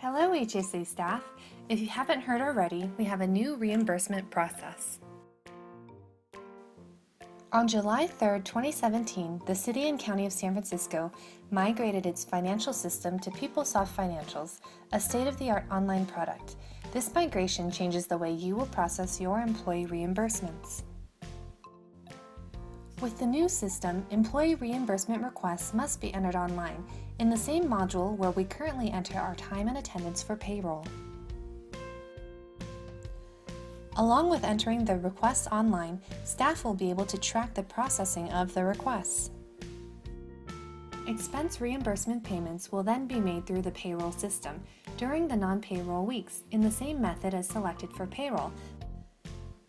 Hello HSA staff. If you haven't heard already, we have a new reimbursement process. On July 3, 2017, the City and County of San Francisco migrated its financial system to PeopleSoft Financials, a state-of-the-art online product. This migration changes the way you will process your employee reimbursements. With the new system, employee reimbursement requests must be entered online, in the same module where we currently enter our time and attendance for payroll. Along with entering the requests online, staff will be able to track the processing of the requests. Expense reimbursement payments will then be made through the payroll system during the non-payroll weeks in the same method as selected for payroll.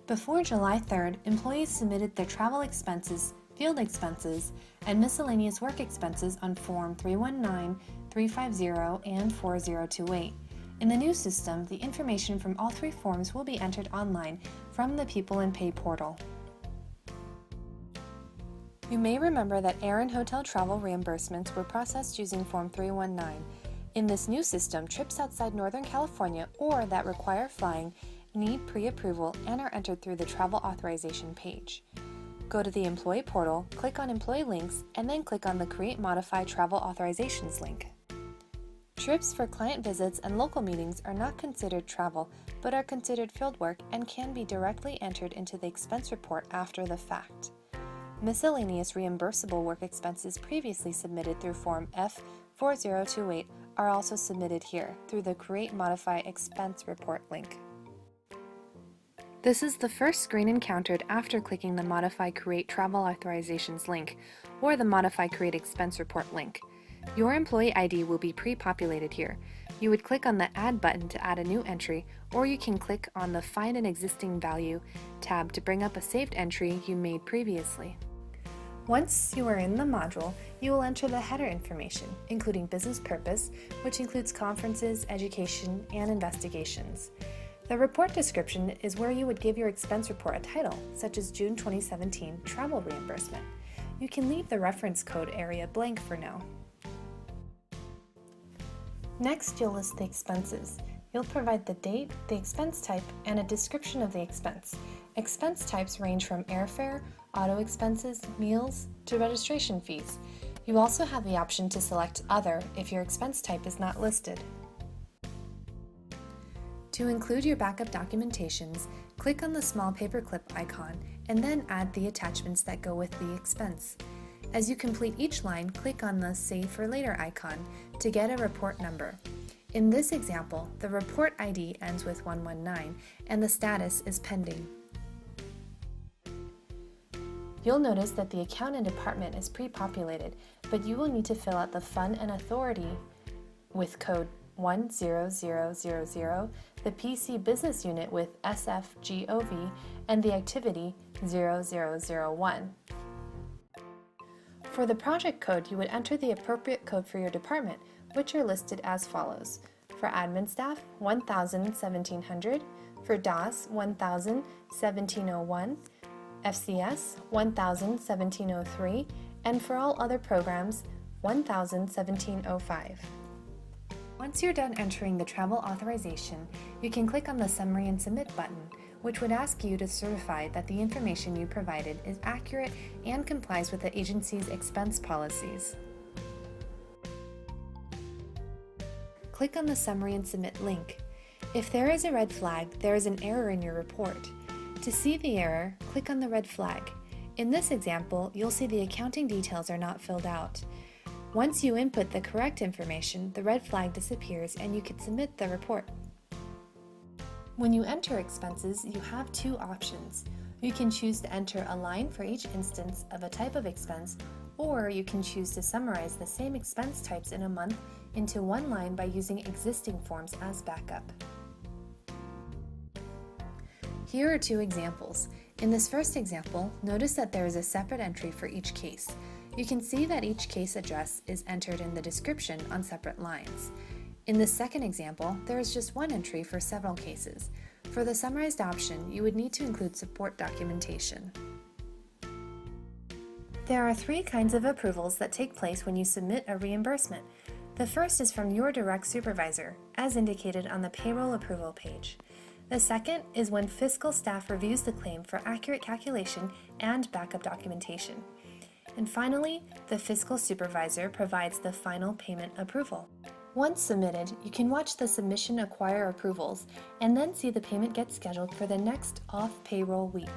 Before July 3rd, employees submitted their travel expenses, field expenses, and miscellaneous work expenses on Form 319, 350, and 4028. In the new system, the information from all three forms will be entered online from the People and Pay portal. You may remember that air and hotel travel reimbursements were processed using Form 319. In this new system, trips outside Northern California or that require flying need pre-approval and are entered through the travel authorization page. Go to the employee portal, click on Employee Links, and then click on the Create Modify Travel Authorizations link. Trips for client visits and local meetings are not considered travel, but are considered field work and can be directly entered into the expense report after the fact. Miscellaneous reimbursable work expenses previously submitted through Form F4028 are also submitted here through the Create Modify Expense Report link. This is the first screen encountered after clicking the Modify Create Travel Authorizations link or the Modify Create Expense Report link. Your employee ID will be pre-populated here. You would click on the Add button to add a new entry, or you can click on the Find an Existing Value tab to bring up a saved entry you made previously. Once you are in the module, you will enter the header information, including business purpose, which includes conferences, education, and investigations. The report description is where you would give your expense report a title, such as June 2017 Travel Reimbursement. You can leave the reference code area blank for now. Next, you'll list the expenses. You'll provide the date, the expense type, and a description of the expense. Expense types range from airfare, auto expenses, meals, to registration fees. You also have the option to select Other if your expense type is not listed. To include your backup documentations, click on the small paperclip icon and then add the attachments that go with the expense. As you complete each line, click on the Save for Later icon to get a report number. In this example, the report ID ends with 119 and the status is pending. You'll notice that the account and department is pre-populated, but you will need to fill out the fund and authority with code 10000, the PC business unit with SFGOV, and the activity 0001. For the project code, you would enter the appropriate code for your department, which are listed as follows. For admin staff, 1700, for DOS, 1701, FCS, 1703, and for all other programs, 1705. Once you're done entering the travel authorization, you can click on the Summary and Submit button, which would ask you to certify that the information you provided is accurate and complies with the agency's expense policies. Click on the Summary and Submit link. If there is a red flag, there is an error in your report. To see the error, click on the red flag. In this example, you'll see the accounting details are not filled out. Once you input the correct information, the red flag disappears and you can submit the report. When you enter expenses, you have two options. You can choose to enter a line for each instance of a type of expense, or you can choose to summarize the same expense types in a month into one line by using existing forms as backup. Here are two examples. In this first example, notice that there is a separate entry for each case. You can see that each case address is entered in the description on separate lines. In the second example, there is just one entry for several cases. For the summarized option, you would need to include support documentation. There are three kinds of approvals that take place when you submit a reimbursement. The first is from your direct supervisor, as indicated on the payroll approval page. The second is when fiscal staff reviews the claim for accurate calculation and backup documentation. And finally, the fiscal supervisor provides the final payment approval. Once submitted, you can watch the submission acquire approvals and then see the payment get scheduled for the next off-payroll week.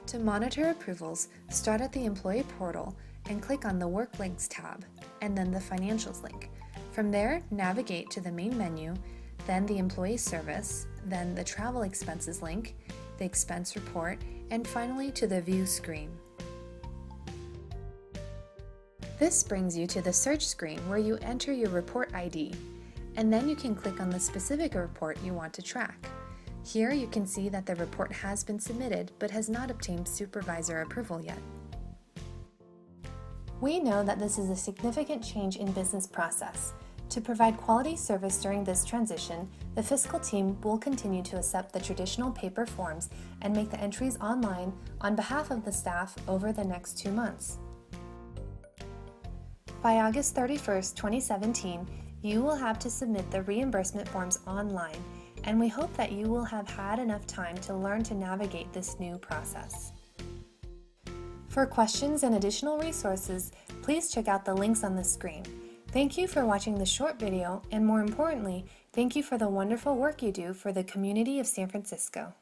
To monitor approvals, start at the Employee Portal and click on the Work Links tab, and then the Financials link. From there, navigate to the main menu, then the Employee Service, then the Travel Expenses link, the Expense Report, and finally to the View screen. This brings you to the search screen where you enter your report ID, and then you can click on the specific report you want to track. Here you can see that the report has been submitted but has not obtained supervisor approval yet. We know that this is a significant change in business process. To provide quality service during this transition, the fiscal team will continue to accept the traditional paper forms and make the entries online on behalf of the staff over the next 2 months. By August 31st, 2017, you will have to submit the reimbursement forms online, and we hope that you will have had enough time to learn to navigate this new process. For questions and additional resources, please check out the links on the screen. Thank you for watching this short video, and more importantly, thank you for the wonderful work you do for the community of San Francisco.